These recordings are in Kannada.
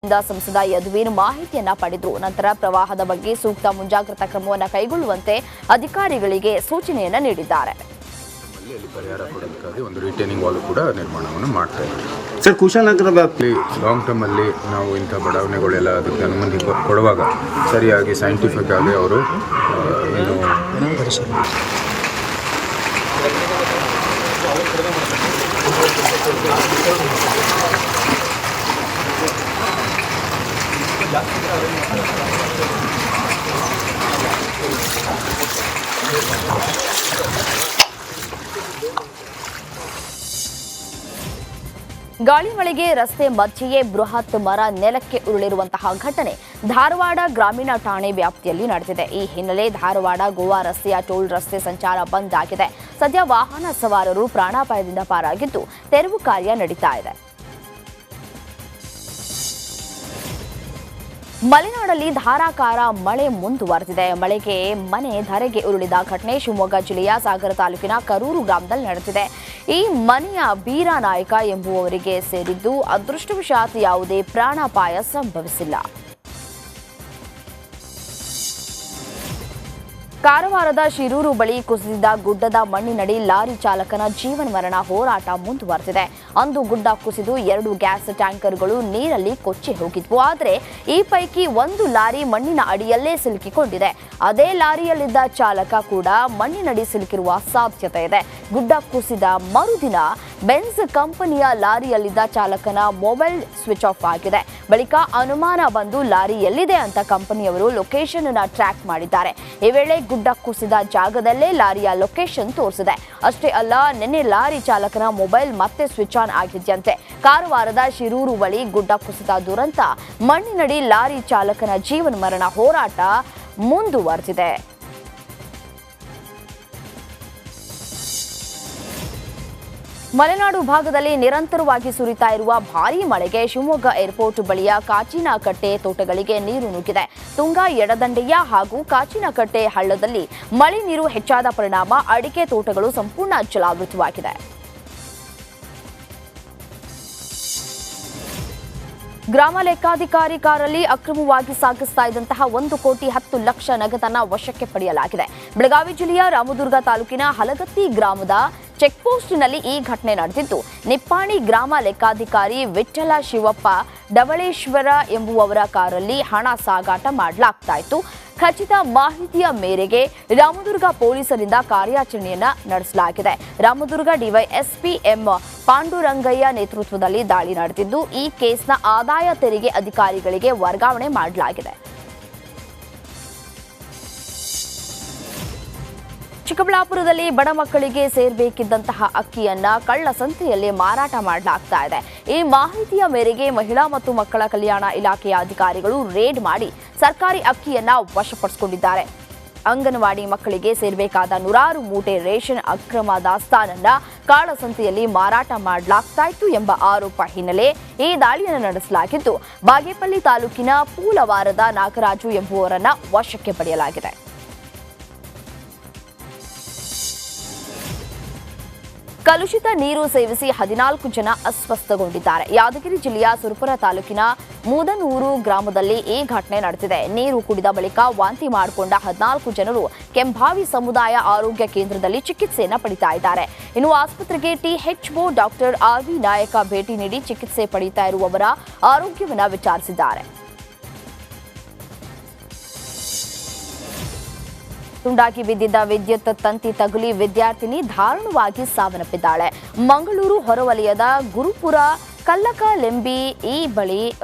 ಸಂಸದ ಯದುವೀರ್ ಮಾಹಿತಿಯನ್ನ ಪಡೆದರು. ನಂತರ ಪ್ರವಾಹದ ಬಗ್ಗೆ ಸೂಕ್ತ ಮುಂಜಾಗ್ರತಾ ಕ್ರಮವನ್ನು ಕೈಗೊಳ್ಳುವಂತೆ ಅಧಿಕಾರಿಗಳಿಗೆ ಸೂಚನೆಯನ್ನ ನೀಡಿದ್ದಾರೆ. ಪರಿಹಾರ ಕೊಡೋದಕ್ಕಾಗಿ ಒಂದು ರಿಟೇನಿಂಗ್ ವಾಲ್ ಕೂಡ ನಿರ್ಮಾಣವನ್ನು ಮಾಡ್ತಾ ಇದ್ದೀವಿ. ಸರ್, ಕುಶಾಲನಗರ ವ್ಯಾಪ್ತಿ ಲಾಂಗ್ ಟರ್ಮಲ್ಲಿ ನಾವು ಇಂಥ ಬಡಾವಣೆಗಳೆಲ್ಲ ಅದಕ್ಕೆ ಅನುಮತಿ ಕೊಡುವಾಗ ಸರಿಯಾಗಿ ಸೈಂಟಿಫಿಕ್ ಆಗಿ ಅವರು ಗಾಳಿ ಮಳೆಗೆ ರಸ್ತೆ ಮಧ್ಯೆಯೇ ಬೃಹತ್ ಮರ ನೆಲಕ್ಕೆ ಉರುಳಿರುವಂತಹ ಘಟನೆ ಧಾರವಾಡ ಗ್ರಾಮೀಣ ಠಾಣೆ ವ್ಯಾಪ್ತಿಯಲ್ಲಿ ನಡೆದಿದೆ. ಈ ಹಿನ್ನೆಲೆ ಧಾರವಾಡ ಗೋವಾ ರಸ್ತೆಯ ಟೋಲ್ ರಸ್ತೆ ಸಂಚಾರ ಬಂದ್ ಆಗಿದೆ. ಸದ್ಯ ವಾಹನ ಸವಾರರು ಪ್ರಾಣಾಪಾಯದಿಂದ ಪಾರಾಗಿದ್ದು ತೆರವು ಕಾರ್ಯ ನಡೀತಾ ಇದೆ. ಮಲೆನಾಡಲ್ಲಿ ಧಾರಾಕಾರ ಮಳೆ ಮುಂದುವರೆದಿದೆ. ಮಳೆಗೆ ಮನೆ ಧರೆಗೆ ಉರುಳಿದ ಘಟನೆ ಶಿವಮೊಗ್ಗ ಜಿಲ್ಲೆಯ ಸಾಗರ ತಾಲೂಕಿನ ಕರೂರು ಗ್ರಾಮದಲ್ಲಿ ನಡೆದಿದೆ. ಈ ಮನೆಯ ಬೀರಾನಾಯಕ ಎಂಬುವವರಿಗೆ ಸೇರಿದ್ದು ಅದೃಷ್ಟವಶಾತ್ ಯಾವುದೇ ಪ್ರಾಣಾಪಾಯ ಸಂಭವಿಸಿಲ್ಲ. ಕಾರವಾರದ ಶಿರೂರು ಬಳಿ ಕುಸಿದ ಗುಡ್ಡದ ಮಣ್ಣಿನಡಿ ಲಾರಿ ಚಾಲಕನ ಜೀವನ ಮರಣ ಹೋರಾಟ ಮುಂದುವರೆದಿದೆ. ಅಂದು ಗುಡ್ಡ ಕುಸಿದು 2 ಗ್ಯಾಸ್ ಟ್ಯಾಂಕರ್ಗಳು ನೀರಲ್ಲಿ ಕೊಚ್ಚಿ ಹೋಗಿದ್ವು. ಆದರೆ ಈ ಪೈಕಿ ಒಂದು ಲಾರಿ ಮಣ್ಣಿನ ಅಡಿಯಲ್ಲೇ ಸಿಲುಕಿಕೊಂಡಿದೆ. ಅದೇ ಲಾರಿಯಲ್ಲಿದ್ದ ಚಾಲಕ ಕೂಡ ಮಣ್ಣಿನಡಿ ಸಿಲುಕಿರುವ ಸಾಧ್ಯತೆ ಇದೆ. ಗುಡ್ಡ ಕುಸಿದ ಮರುದಿನ ಬೆನ್ಸ್ ಕಂಪನಿಯ ಲಾರಿಯಲ್ಲಿದ್ದ ಚಾಲಕನ ಮೊಬೈಲ್ ಸ್ವಿಚ್ ಆಫ್ ಆಗಿದೆ. ಬಳಿಕ ಅನುಮಾನ ಬಂದು ಲಾರಿ ಎಲ್ಲಿದೆ ಅಂತ ಕಂಪನಿಯವರು ಲೊಕೇಶನ್ ಅನ್ನು ಟ್ರ್ಯಾಕ್ ಮಾಡಿದ್ದಾರೆ. ಈ ವೇಳೆ ಗುಡ್ಡ ಕುಸಿದ ಜಾಗದಲ್ಲೇ ಲಾರಿಯ ಲೊಕೇಶನ್ ತೋರಿಸಿದೆ. ಅಷ್ಟೇ ಅಲ್ಲ, ನಿನ್ನೆ ಲಾರಿ ಚಾಲಕನ ಮೊಬೈಲ್ ಮತ್ತೆ ಸ್ವಿಚ್ ಆನ್ ಆಗಿದೆಯಂತೆ. ಕಾರವಾರದ ಶಿರೂರು ಬಳಿ ಗುಡ್ಡ ಕುಸಿದ ದುರಂತ, ಮಣ್ಣಿನಡಿ ಲಾರಿ ಚಾಲಕನ ಜೀವನ ಮರಣ ಹೋರಾಟ ಮುಂದುವರೆದಿದೆ. ಮಲೆನಾಡು ಭಾಗದಲ್ಲಿ ನಿರಂತರವಾಗಿ ಸುರಿತಾ ಇರುವ ಭಾರೀ ಮಳೆಗೆ ಶಿವಮೊಗ್ಗ ಏರ್ಪೋರ್ಟ್ ಬಳಿಯ ಕಾಚಿನಕಟ್ಟೆ ತೋಟಗಳಿಗೆ ನೀರು ನುಗ್ಗಿದೆ. ತುಂಗಾ ಎಡದಂಡೆಯ ಹಾಗೂ ಕಾಚಿನಕಟ್ಟೆ ಹಳ್ಳದಲ್ಲಿ ಮಳೆ ನೀರು ಹೆಚ್ಚಾದ ಪರಿಣಾಮ ಅಡಿಕೆ ತೋಟಗಳು ಸಂಪೂರ್ಣ ಜಲಾವೃತವಾಗಿದೆ. ಗ್ರಾಮ ಲೆಕ್ಕಾಧಿಕಾರಿ ಕಾರಲ್ಲಿ ಅಕ್ರಮವಾಗಿ ಸಾಗಿಸ್ತಾ ಇದ್ದಂತಹ 1,10,00,000 ನಗದನ್ನ ವಶಕ್ಕೆ ಪಡೆಯಲಾಗಿದೆ. ಬೆಳಗಾವಿ ಜಿಲ್ಲೆಯ ರಾಮದುರ್ಗ ತಾಲೂಕಿನ ಹಲಗತ್ತಿ ಗ್ರಾಮದ ಚೆಕ್ಪೋಸ್ಟ್ನಲ್ಲಿ ಈ ಘಟನೆ ನಡೆದಿದ್ದು, ನಿಪ್ಪಾಣಿ ಗ್ರಾಮ ಲೆಕ್ಕಾಧಿಕಾರಿ ವಿಠ್ಠಲ ಶಿವಪ್ಪ ಡವಳೇಶ್ವರ ಎಂಬುವವರ ಕಾರಲ್ಲಿ ಹಣ ಸಾಗಾಟ ಮಾಡಲಾಗ್ತಾ ಇತ್ತು. ಖಚಿತ ಮಾಹಿತಿಯ ಮೇರೆಗೆ ರಾಮದುರ್ಗ ಪೊಲೀಸರಿಂದ ಕಾರ್ಯಾಚರಣೆಯನ್ನ ನಡೆಸಲಾಗಿದೆ. ರಾಮದುರ್ಗ ಡಿವೈಎಸ್ಪಿ ಎಂ ಪಾಂಡುರಂಗಯ್ಯ ನೇತೃತ್ವದಲ್ಲಿ ದಾಳಿ ನಡೆದಿದ್ದು, ಈ ಕೇಸ್ನ ಆದಾಯ ತೆರಿಗೆ ಅಧಿಕಾರಿಗಳಿಗೆ ವರ್ಗಾವಣೆ ಮಾಡಲಾಗಿದೆ. ಚಿಕ್ಕಬಳ್ಳಾಪುರದಲ್ಲಿ ಬಡ ಮಕ್ಕಳಿಗೆ ಸೇರಬೇಕಿದ್ದಂತಹ ಅಕ್ಕಿಯನ್ನ ಕಳ್ಳ ಸಂತೆಯಲ್ಲಿ ಮಾರಾಟ ಮಾಡಲಾಗ್ತಾ ಇದೆ. ಈ ಮಾಹಿತಿಯ ಮೇರೆಗೆ ಮಹಿಳಾ ಮತ್ತು ಮಕ್ಕಳ ಕಲ್ಯಾಣ ಇಲಾಖೆಯ ಅಧಿಕಾರಿಗಳು ರೇಡ್ ಮಾಡಿ ಸರ್ಕಾರಿ ಅಕ್ಕಿಯನ್ನ ವಶಪಡಿಸಿಕೊಂಡಿದ್ದಾರೆ. ಅಂಗನವಾಡಿ ಮಕ್ಕಳಿಗೆ ಸೇರಬೇಕಾದ 100 ಮೂಟೆ ರೇಷನ್ ಅಕ್ರಮ ದಾಸ್ತಾನನ್ನ ಕಾಳಸಂತೆಯಲ್ಲಿ ಮಾರಾಟ ಮಾಡಲಾಗ್ತಾ ಇತ್ತು ಎಂಬ ಆರೋಪ ಹಿನ್ನೆಲೆ ಈ ದಾಳಿಯನ್ನು ನಡೆಸಲಾಗಿದ್ದು, ಬಾಗೇಪಲ್ಲಿ ತಾಲೂಕಿನ ಪೂಲವಾರದ ನಾಗರಾಜು ಎಂಬುವರನ್ನ ವಶಕ್ಕೆ ಪಡೆಯಲಾಗಿದೆ. ಕಲುಷಿತ ನೀರು ಸೇವಿಸಿ 14 ಜನ ಅಸ್ವಸ್ಥಗೊಂಡಿದ್ದಾರೆ. ಯಾದಗಿರಿ ಜಿಲ್ಲೆಯ ಸುರಪುರ ತಾಲೂಕಿನ ಮೂದನೂರು ಗ್ರಾಮದಲ್ಲಿ ಈ ಘಟನೆ ನಡೆದಿದೆ. ನೀರು ಕುಡಿದ ಬಳಿಕ ವಾಂತಿ ಮಾಡಿಕೊಂಡ 14 ಜನರು ಕೆಂಭಾವಿ ಸಮುದಾಯ ಆರೋಗ್ಯ ಕೇಂದ್ರದಲ್ಲಿ ಚಿಕಿತ್ಸೆಯನ್ನು ಪಡಿತಾ ಇದ್ದಾರೆ. ಇನ್ನು ಆಸ್ಪತ್ರೆಗೆ ಟಿಎಚ್ಒ ಡಾಕ್ಟರ್ ಆರ್ವಿ ನಾಯಕ ಭೇಟಿ ನೀಡಿ ಚಿಕಿತ್ಸೆ ಪಡೆಯುತ್ತಾ ಇರುವವರ ಆರೋಗ್ಯವನ್ನು ವಿಚಾರಿಸಿದ್ದಾರೆ. ತುಂಡಾಗಿ ಬಿದ್ದಿದ್ದ ವಿದ್ಯುತ್ ತಂತಿ ತಗುಲಿ ವಿದ್ಯಾರ್ಥಿನಿ ದಾರುಣವಾಗಿ ಸಾವನ್ನಪ್ಪಿದ್ದಾಳೆ. ಮಂಗಳೂರು ಹೊರವಲಯದ ಗುರುಪುರ ಕಲ್ಲಕಲೆಂಬಿ ಈ ಬಳಿ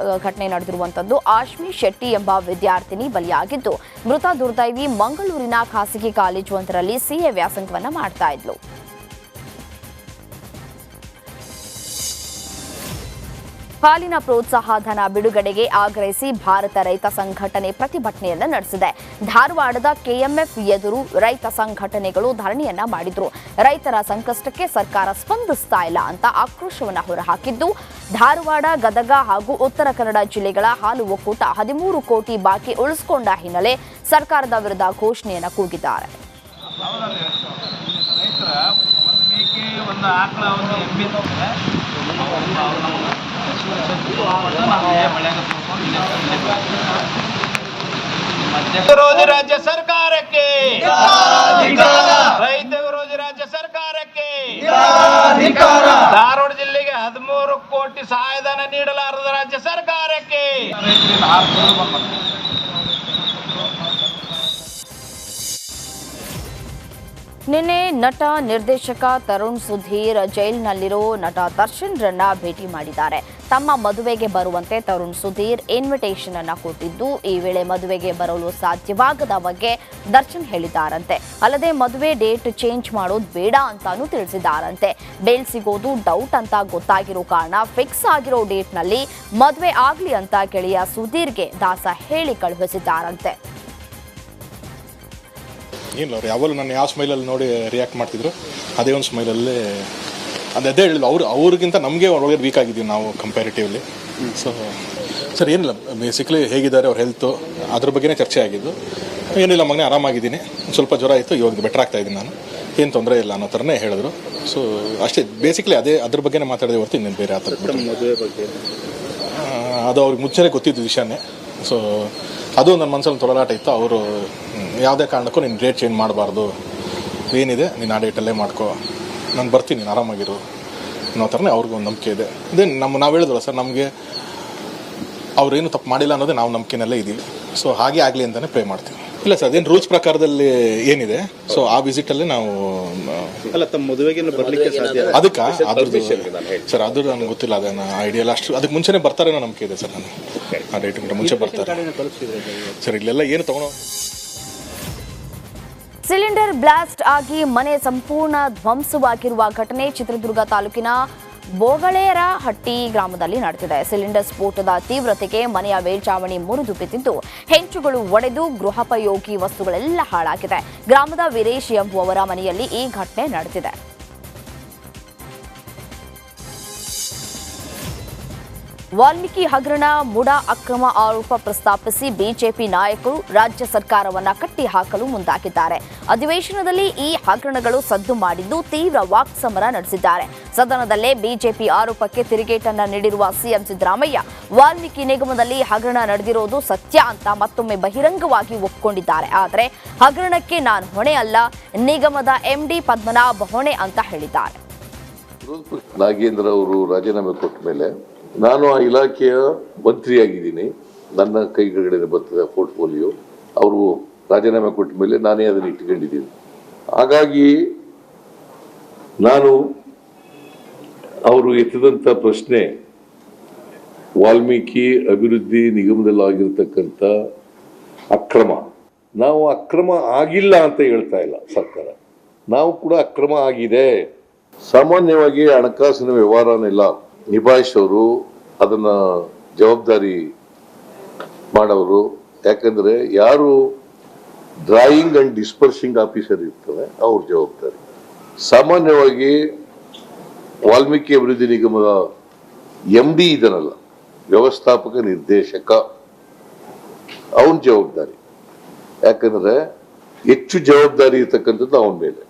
ಘಟನೆ ನಡೆದಿರುವಂತದ್ದು. ಆಶ್ಮಿ ಶೆಟ್ಟಿ ಎಂಬ ವಿದ್ಯಾರ್ಥಿನಿ ಬಲಿಯಾಗಿದ್ದು, ಮೃತ ದುರ್ದೈವಿ ಮಂಗಳೂರಿನ ಖಾಸಗಿ ಕಾಲೇಜು ಒಂದರಲ್ಲಿ ಸಿಎ ವ್ಯಾಸಂಗವನ್ನ ಮಾಡ್ತಾ ಇದ್ಲು. ಹಾಲಿನ ಪ್ರೋತ್ಸಾಹ ಧನ ಬಿಡುಗಡೆಗೆ ಆಗ್ರಹಿಸಿ ಭಾರತ ರೈತ ಸಂಘಟನೆ ಪ್ರತಿಭಟನೆಯನ್ನು ನಡೆಸಿದೆ. ಧಾರವಾಡದ ಕೆಎಂಎಫ್ ಎದುರು ರೈತ ಸಂಘಟನೆಗಳು ಧರಣಿಯನ್ನ ಮಾಡಿದ್ರು. ರೈತರ ಸಂಕಷ್ಟಕ್ಕೆ ಸರ್ಕಾರ ಸ್ಪಂದಿಸ್ತಾ ಇಲ್ಲ ಅಂತ ಆಕ್ರೋಶವನ್ನ ಹೊರಹಾಕಿದ್ದು, ಧಾರವಾಡ, ಗದಗ ಹಾಗೂ ಉತ್ತರ ಕನ್ನಡ ಜಿಲ್ಲೆಗಳ ಹಾಲು ಒಕ್ಕೂಟ 13 ಕೋಟಿ ಬಾಕಿ ಉಳಿಸಿಕೊಂಡ ಹಿನ್ನೆಲೆ ಸರ್ಕಾರದ ವಿರುದ್ಧ ಘೋಷಣೆಯನ್ನ ಕೂಗಿದ್ದಾರೆ. ಮಳೆಯಾಗ ವಿರೋಧಿ ರಾಜ್ಯ ಸರ್ಕಾರಕ್ಕೆ, ರೈತ ವಿರೋಧಿ ರಾಜ್ಯ ಸರ್ಕಾರಕ್ಕೆ, ಧಾರವಾಡ ಜಿಲ್ಲೆಗೆ 13 ಕೋಟಿ ಸಹಾಯಧನ ನೀಡಲಾರದ ರಾಜ್ಯ ಸರ್ಕಾರಕ್ಕೆ. ನಿನ್ನೆ ನಟ ನಿರ್ದೇಶಕ ತರುಣ್ ಸುಧೀರ್ ಜೈಲಿನಲ್ಲಿರೋ ನಟ ದರ್ಶನ್ ರನ್ನ ಭೇಟಿ ಮಾಡಿದ್ದಾರೆ. ತಮ್ಮ ಮದುವೆಗೆ ಬರುವಂತೆ ತರುಣ್ ಸುಧೀರ್ ಇನ್ವಿಟೇಷನ್ ಅನ್ನ ಕೊಟ್ಟಿದ್ದು, ಈ ವೇಳೆ ಮದುವೆಗೆ ಬರಲು ಸಾಧ್ಯವಾಗದ ಬಗ್ಗೆ ದರ್ಶನ್ ಹೇಳಿದ್ದಾರಂತೆ. ಅಲ್ಲದೆ ಮದುವೆ ಡೇಟ್ ಚೇಂಜ್ ಮಾಡೋದು ಬೇಡ ಅಂತಾನೂ ತಿಳಿಸಿದ್ದಾರಂತೆ. ಬೇಲ್ ಸಿಗೋದು ಡೌಟ್ ಅಂತ ಗೊತ್ತಾಗಿರೋ ಕಾರಣ ಫಿಕ್ಸ್ ಆಗಿರೋ ಡೇಟ್ನಲ್ಲಿ ಮದುವೆ ಆಗ್ಲಿ ಅಂತ ಗೆಳೆಯ ಸುಧೀರ್ಗೆ ದಾಸ ಹೇಳಿ ಕಳುಹಿಸಿದ್ದಾರಂತೆ. ಏನಿಲ್ಲ, ಅವ್ರು ಯಾವಾಗಲೂ ನಾನು ಯಾವ ಸ್ಮೈಲಲ್ಲಿ ನೋಡಿ ರಿಯಾಕ್ಟ್ ಮಾಡ್ತಿದ್ರು ಅದೇ ಒಂದು ಸ್ಮೈಲಲ್ಲೇ ಅದೇ ಹೇಳಿಲ್ಲ. ಅವ್ರಿಗಿಂತ ನಮಗೆ ಒಳಗೆ ವೀಕ್ ಆಗಿದ್ದೀವಿ ನಾವು ಕಂಪ್ಯಾರಿಟಿವ್ಲಿ. ಸರ್ ಏನಿಲ್ಲ, ಬೇಸಿಕ್ಲಿ ಹೇಗಿದ್ದಾರೆ ಅವ್ರ ಹೆಲ್ತು ಅದ್ರ ಬಗ್ಗೆನೇ ಚರ್ಚೆ ಆಗಿದ್ದು. ಏನಿಲ್ಲ ಮಗನೇ ಆರಾಮಾಗಿದ್ದೀನಿ, ಸ್ವಲ್ಪ ಜ್ವರ ಇತ್ತು, ಇವಾಗ ಬೆಟರ್ ಆಗ್ತಾ ಇದ್ದೀನಿ, ನಾನು ಏನು ತೊಂದರೆ ಇಲ್ಲ ಅನ್ನೋ ಥರನೇ ಹೇಳಿದ್ರು. ಸೊ ಅಷ್ಟೇ, ಬೇಸಿಕ್ಲಿ ಅದ್ರ ಬಗ್ಗೆನೇ ಮಾತಾಡಿದೆ ಹೊರತು ಇನ್ನೇನು ಬೇರೆ ಆ ಥರ ಮದುವೆ ಬಗ್ಗೆ ಅದು ಅವ್ರಿಗೆ ಮುಂಚೆನೇ ಗೊತ್ತಿದ್ದು ವಿಷಯನೇ. ಸೊ ಅದು ನನ್ನ ಮನಸ್ಸಲ್ಲಿ ತೊಳಲಾಟ ಇತ್ತು. ಅವರು ಯಾವುದೇ ಕಾರಣಕ್ಕೂ ನೀನು ಡೇಟ್ ಚೇಂಜ್ ಮಾಡಬಾರ್ದು, ಏನಿದೆ ನೀನು ಆ ಡೇಟಲ್ಲೇ ಮಾಡ್ಕೋ, ನಾನು ಬರ್ತೀನಿ, ನೀನು ಆರಾಮಾಗಿರು ಅನ್ನೋ ಥರನೇ ಅವ್ರಿಗೊಂದು ನಂಬಿಕೆ ಇದೆ. ಇದೇ ನಾವು ಹೇಳಿದ್ವಲ್ಲ ಸರ್, ನಮಗೆ ಅವ್ರೇನು ತಪ್ಪು ಮಾಡಿಲ್ಲ ಅನ್ನೋದೇ ನಾವು ನಂಬಿಕೆನಲ್ಲೇ ಇದ್ದೀವಿ. ಸೊ ಹಾಗೆ ಆಗಲಿ ಅಂತಲೇ ಪ್ರೇ ಮಾಡ್ತೀವಿ. ಇಲ್ಲ ಸರ್, ಅದೇನು ರೂಲ್ಸ್ ಪ್ರಕಾರದಲ್ಲಿ ಏನಿದೆ, ಸೊ ಆ ವಿಸಿಟಲ್ಲಿ ನಾವು ತಮ್ಮ ಮದುವೆಗೆ ಬರಲಿಕ್ಕೆ ಸಾಧ್ಯ ಅದಕ್ಕೆ ಅದ್ರದ್ದು ಸರ್, ಅದು ನನಗೆ ಗೊತ್ತಿಲ್ಲ, ಅದನ್ನು ಐಡಿಯಾ ಇಲ್ಲ. ಅಷ್ಟು ಅದಕ್ಕೆ ಮುಂಚೆನೇ ಬರ್ತಾರೇನೋ ನಂಬಿಕೆ ಇದೆ ಸರ್. ನಾನು ಆ ಡೇಟ್ಗಿಂತ ಮುಂಚೆ ಬರ್ತಾರೆ ಸರ್. ಇಲ್ಲೆಲ್ಲ ಏನು ತಗೊಂಡು ಸಿಲಿಂಡರ್ ಬ್ಲಾಸ್ಟ್ ಆಗಿ ಮನೆ ಸಂಪೂರ್ಣ ಧ್ವಂಸವಾಗಿರುವ ಘಟನೆ ಚಿತ್ರದುರ್ಗ ತಾಲೂಕಿನ ಬೋಗಳೇರಹಟ್ಟಿ ಗ್ರಾಮದಲ್ಲಿ ನಡೆದಿದೆ. ಸಿಲಿಂಡರ್ ಸ್ಫೋಟದ ತೀವ್ರತೆಗೆ ಮನೆಯ ಮೇಲ್ಚಾವಣಿ ಮುರಿದು ಬಿದ್ದಿದ್ದು, ಹೆಂಚುಗಳು ಒಡೆದು ಗೃಹೋಪಯೋಗಿ ವಸ್ತುಗಳೆಲ್ಲ ಹಾಳಾಗಿದೆ. ಗ್ರಾಮದ ವೀರೇಶ್ ಎಂಬುವವರ ಮನೆಯಲ್ಲಿ ಈ ಘಟನೆ ನಡೆದಿದೆ. ವಾಲ್ಮೀಕಿ ಹಗರಣ ಮುಡಾ ಅಕ್ರಮ ಆರೋಪ ಪ್ರಸ್ತಾಪಿಸಿ ಬಿಜೆಪಿ ನಾಯಕರು ರಾಜ್ಯ ಸರ್ಕಾರವನ್ನ ಕಟ್ಟಿಹಾಕಲು ಮುಂದಾಗಿದ್ದಾರೆ. ಅಧಿವೇಶನದಲ್ಲಿ ಈ ಹಗರಣಗಳು ಸದ್ದು ಮಾಡಿದ್ದು ತೀವ್ರ ವಾಕ್ಸಮರ ನಡೆಸಿದ್ದಾರೆ. ಸದನದಲ್ಲೇ ಬಿಜೆಪಿ ಆರೋಪಕ್ಕೆ ತಿರುಗೇಟನ್ನ ನೀಡಿರುವ ಸಿಎಂ ಸಿದ್ದರಾಮಯ್ಯ ವಾಲ್ಮೀಕಿ ನಿಗಮದಲ್ಲಿ ಹಗರಣ ನಡೆದಿರೋದು ಸತ್ಯ ಅಂತ ಮತ್ತೊಮ್ಮೆ ಬಹಿರಂಗವಾಗಿ ಒಪ್ಪಿಕೊಂಡಿದ್ದಾರೆ. ಆದರೆ ಹಗರಣಕ್ಕೆ ನಾನು ಹೊಣೆ ಅಲ್ಲ, ನಿಗಮದ ಎಂಡಿ ಪದ್ಮನಾಭ್ ಹೊಣೆ ಅಂತ ಹೇಳಿದ್ದಾರೆ. ನಾಗೇಂದ್ರ ಅವರು ರಾಜೀನಾಮೆ ಕೊಟ್ಟ ಮೇಲೆ ನಾನು ಆ ಇಲಾಖೆಯ ಮಂತ್ರಿಯಾಗಿದ್ದೀನಿ. ನನ್ನ ಕೈಗಡೆ ಬರ್ತದೆ ಪೋರ್ಟ್ಫೋಲಿಯೋ. ಅವರು ರಾಜೀನಾಮೆ ಕೊಟ್ಟ ಮೇಲೆ ನಾನೇ ಅದನ್ನು ಇಟ್ಕೊಂಡಿದ್ದೀನಿ. ಹಾಗಾಗಿ ನಾನು ಅವರು ಎತ್ತಿದಂಥ ಪ್ರಶ್ನೆ ವಾಲ್ಮೀಕಿ ಅಭಿವೃದ್ಧಿ ನಿಗಮದಲ್ಲಿ ಆಗಿರ್ತಕ್ಕಂಥ ಅಕ್ರಮ, ನಾವು ಅಕ್ರಮ ಆಗಿಲ್ಲ ಅಂತ ಹೇಳ್ತಾ ಇಲ್ಲ ಸರ್ಕಾರ, ನಾವು ಕೂಡ ಅಕ್ರಮ ಆಗಿದೆ. ಸಾಮಾನ್ಯವಾಗಿ ಹಣಕಾಸಿನ ವ್ಯವಹಾರನೆಲ್ಲ ನಿಭಾಯಿಸೋರು, ಅದನ್ನ ಜವಾಬ್ದಾರಿ ಮಾಡೋರು. ಯಾಕಂದ್ರೆ ಯಾರು ಡ್ರಾಯಿಂಗ್ ಅಂಡ್ ಡಿಸ್ಪರ್ಸಿಂಗ್ ಆಫೀಸರ್ ಇರ್ತವೆ ಅವ್ರ ಜವಾಬ್ದಾರಿ. ಸಾಮಾನ್ಯವಾಗಿ ವಾಲ್ಮೀಕಿ ಅಭಿವೃದ್ಧಿ ನಿಗಮದ MD ಇದನ್ನಲ್ಲ, ವ್ಯವಸ್ಥಾಪಕ ನಿರ್ದೇಶಕ, ಅವನ ಜವಾಬ್ದಾರಿ. ಯಾಕಂದ್ರೆ ಹೆಚ್ಚು ಜವಾಬ್ದಾರಿ ಇರ್ತಕ್ಕಂಥದ್ದು ಅವನ ಮೇಲೆ.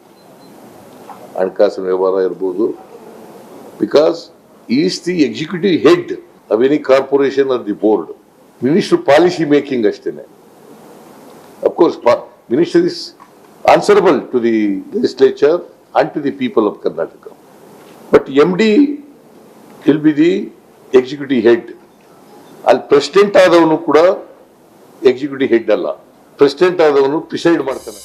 ಹಣಕಾಸಿನ ವ್ಯವಹಾರ ಇರ್ಬೋದು, because he is the executive head of any corporation or the board. Minister policy making ashtene. Of course, minister is answerable to the legislature and to the people of Karnataka. But MD will be the executive head. Al president ಆದವನು ಕೂಡ executive head ಅಲ್ಲ, president ಆದವನು ಪ್ರಿಸೈಡ್ ಮಾಡ್ತಾನೆ.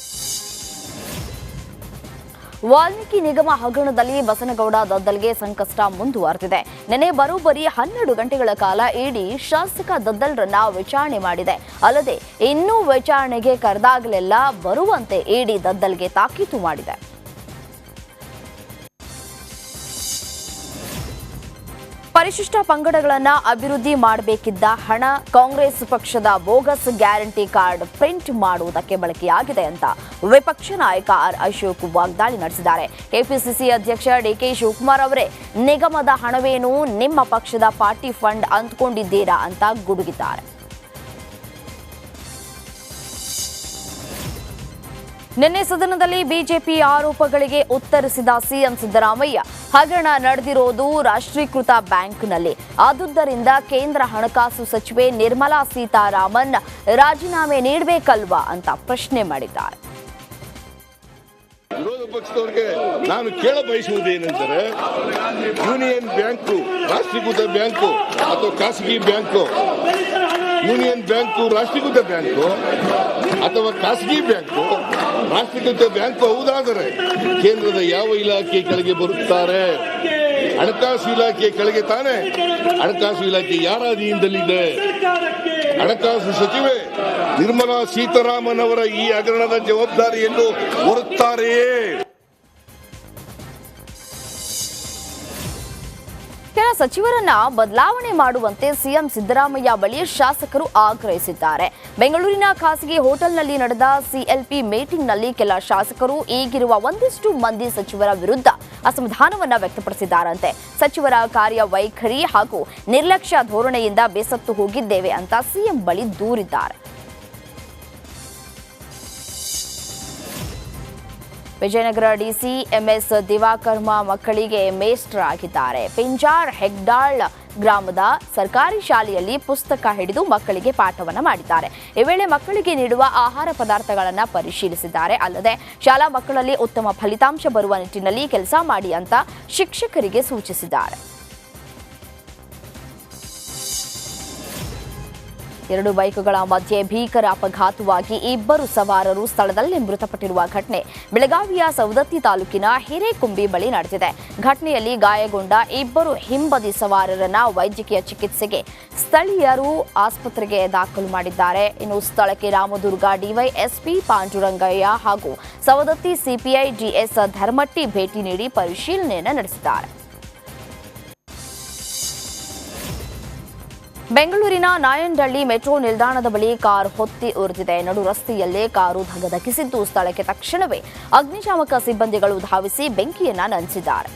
ವಾಲ್ಮೀಕಿ ನಿಗಮ ಹಗರಣದಲ್ಲಿ ಬಸನಗೌಡ ದದ್ದಲ್ಗೆ ಸಂಕಷ್ಟ ಮುಂದುವರೆದಿದೆ. ನಿನ್ನೆ ಬರೋಬ್ಬರಿ 12 ಗಂಟೆಗಳ ಕಾಲ ಇಡಿ ಶಾಸಕ ದದ್ದಲ್ರನ್ನ ವಿಚಾರಣೆ ಮಾಡಿದೆ. ಅಲ್ಲದೆ ಇನ್ನೂ ವಿಚಾರಣೆಗೆ ಕರೆದಾಗಲೆಲ್ಲ ಬರುವಂತೆ ಇಡಿ ದದ್ದಲ್ಗೆ ತಾಕೀತು ಮಾಡಿದೆ. ಪರಿಶಿಷ್ಟ ಪಂಗಡಗಳನ್ನ ಅಭಿವೃದ್ಧಿ ಮಾಡಬೇಕಿದ್ದ ಹಣ ಕಾಂಗ್ರೆಸ್ ಪಕ್ಷದ ಬೋಗಸ್ ಗ್ಯಾರಂಟಿ ಕಾರ್ಡ್ ಪ್ರಿಂಟ್ ಮಾಡುವುದಕ್ಕೆ ಬಳಕೆಯಾಗಿದೆ ಅಂತ ವಿಪಕ್ಷ ನಾಯಕ ಆರ್ ಅಶೋಕ್ ವಾಗ್ದಾಳಿ ನಡೆಸಿದ್ದಾರೆ. ಕೆಪಿಸಿಸಿ ಅಧ್ಯಕ್ಷ ಡಿಕೆ ಶಿವಕುಮಾರ್ ಅವರೇ, ನಿಗಮದ ಹಣವೇನು ನಿಮ್ಮ ಪಕ್ಷದ ಪಾರ್ಟಿ ಫಂಡ್ ಅಂದ್ಕೊಂಡಿದ್ದೀರಾ ಅಂತ ಗುಡುಗಿದ್ದಾರೆ. ನಿನ್ನೆ ಸದನದಲ್ಲಿ ಬಿಜೆಪಿ ಆರೋಪಗಳಿಗೆ ಉತ್ತರಿಸಿದ ಸಿಎಂ ಸಿದ್ದರಾಮಯ್ಯ, ಹಗರಣ ನಡೆದಿರೋದು ರಾಷ್ಟ್ರೀಕೃತ ಬ್ಯಾಂಕ್ನಲ್ಲಿ. ಆದುದರಿಂದ ಕೇಂದ್ರ ಹಣಕಾಸು ಸಚಿವೆ ನಿರ್ಮಲಾ ಸೀತಾರಾಮನ್ ರಾಜೀನಾಮೆ ನೀಡಬೇಕಲ್ವಾ ಅಂತ ಪ್ರಶ್ನೆ ಮಾಡಿದ್ದಾರೆ. ವಿರೋಧ ಪಕ್ಷದವರಿಗೆ ನಾನು ಕೇಳ ಬಯಸುವುದೇನೆಂದರೆ, ಯೂನಿಯನ್ ಬ್ಯಾಂಕು ರಾಷ್ಟ್ರೀಕೃತ ಬ್ಯಾಂಕು ಅಥವಾ ಖಾಸಗಿ ಬ್ಯಾಂಕು, ಯೂನಿಯನ್ ಬ್ಯಾಂಕು ರಾಷ್ಟ್ರೀಕೃತ ಬ್ಯಾಂಕು ಅಥವಾ ಖಾಸಗಿ ಬ್ಯಾಂಕು ರಾಷ್ಟ್ರೀಕೃತ ಬ್ಯಾಂಕು ಹೌದಾದರೆ ಕೇಂದ್ರದ ಯಾವ ಇಲಾಖೆ ಕೆಳಗೆ ಬರುತ್ತಾರೆ? ಹಣಕಾಸು ಇಲಾಖೆ ಕೆಳಗೆ ತಾನೆ. ಹಣಕಾಸು ಇಲಾಖೆ ಯಾರ ಅಧೀನದಲ್ಲಿದೆ? ಹಣಕಾಸು ಸಚಿವೆ ನಿರ್ಮಲಾ ಸೀತಾರಾಮನ್ ಅವರ ಈ ಹಗರಣದ ಜವಾಬ್ದಾರಿಯನ್ನು ಹೊರುತ್ತಾರೆಯೇ? ಕೆಲ ಸಚಿವರನ್ನ ಬದಲಾವಣೆ ಮಾಡುವಂತೆ ಸಿಎಂ ಸಿದ್ದರಾಮಯ್ಯ ಬಳಿ ಶಾಸಕರು ಆಗ್ರಹಿಸಿದ್ದಾರೆ. ಬೆಂಗಳೂರಿನ ಖಾಸಗಿ ಹೋಟೆಲ್ನಲ್ಲಿ ನಡೆದ ಸಿಎಲ್ಪಿ ಮೀಟಿಂಗ್ನಲ್ಲಿ ಕೆಲ ಶಾಸಕರು ಈಗಿರುವ ಒಂದಿಷ್ಟು ಮಂದಿ ಸಚಿವರ ವಿರುದ್ಧ ಅಸಮಾಧಾನವನ್ನ ವ್ಯಕ್ತಪಡಿಸಿದ್ದಾರಂತೆ. ಸಚಿವರ ಕಾರ್ಯವೈಖರಿ ಹಾಗೂ ನಿರ್ಲಕ್ಷ್ಯ ಧೋರಣೆಯಿಂದ ಬೇಸತ್ತು ಹೋಗಿದ್ದೇವೆ ಅಂತ ಸಿಎಂ ಬಳಿ ದೂರಿದ್ದಾರೆ. ವಿಜಯನಗರ ಡಿಸಿ ಎಂಎಸ್ ದಿವಾಕರ್ಮ ಮಕ್ಕಳಿಗೆ ಮೇಸ್ಟರ್ ಆಗಿದ್ದಾರೆ. ಪಿಂಜಾರ್ ಹೆಗ್ಡಾಳ್ ಗ್ರಾಮದ ಸರ್ಕಾರಿ ಶಾಲೆಯಲ್ಲಿ ಪುಸ್ತಕ ಹಿಡಿದು ಮಕ್ಕಳಿಗೆ ಪಾಠವನ್ನ ಮಾಡಿದ್ದಾರೆ. ಈ ವೇಳೆ ಮಕ್ಕಳಿಗೆ ನೀಡುವ ಆಹಾರ ಪದಾರ್ಥಗಳನ್ನು ಪರಿಶೀಲಿಸಿದ್ದಾರೆ. ಅಲ್ಲದೆ ಶಾಲಾ ಮಕ್ಕಳಲ್ಲಿ ಉತ್ತಮ ಫಲಿತಾಂಶ ಬರುವ ನಿಟ್ಟಿನಲ್ಲಿ ಕೆಲಸ ಮಾಡಿ ಅಂತ ಶಿಕ್ಷಕರಿಗೆ ಸೂಚಿಸಿದ್ದಾರೆ. 2 ಬೈಕ್ಗಳ ಮಧ್ಯೆ ಭೀಕರ ಅಪಘಾತವಾಗಿ 2 ಸವಾರರು ಸ್ಥಳದಲ್ಲೇ ಮೃತಪಟ್ಟಿರುವ ಘಟನೆ ಬೆಳಗಾವಿಯ ಸವದತ್ತಿ ತಾಲೂಕಿನ ಹಿರೇಕುಂಬಿ ಬಳಿ ನಡೆದಿದೆ. ಘಟನೆಯಲ್ಲಿ ಗಾಯಗೊಂಡ 2 ಹಿಂಬದಿ ಸವಾರರನ್ನ ವೈದ್ಯಕೀಯ ಚಿಕಿತ್ಸೆಗೆ ಸ್ಥಳೀಯರು ಆಸ್ಪತ್ರೆಗೆ ದಾಖಲು ಮಾಡಿದ್ದಾರೆ. ಇನ್ನು ಸ್ಥಳಕ್ಕೆ ರಾಮದುರ್ಗ ಡಿವೈಎಸ್ಪಿ ಪಾಂಡುರಂಗಯ್ಯ ಹಾಗೂ ಸವದತ್ತಿ ಸಿಪಿಐ ಡಿಎಸ್ ಧರ್ಮಟ್ಟಿ ಭೇಟಿ ನೀಡಿ ಪರಿಶೀಲನೆಯನ್ನು ನಡೆಸಿದ್ದಾರೆ. ಬೆಂಗಳೂರಿನ ನಾಯಂಡಹಳ್ಳಿ ಮೆಟ್ರೋ ನಿಲ್ದಾಣದ ಬಳಿ ಕಾರು ಹೊತ್ತಿ ಉರಿದಿದೆ. ನಡು ರಸ್ತೆಯಲ್ಲೇ ಕಾರು ಧಗಧಗಿಸಿದ್ದು, ಸ್ಥಳಕ್ಕೆ ತಕ್ಷಣವೇ ಅಗ್ನಿಶಾಮಕ ಸಿಬ್ಬಂದಿಗಳು ಧಾವಿಸಿ ಬೆಂಕಿಯನ್ನ ನಂದಿಸಿದ್ದಾರೆ.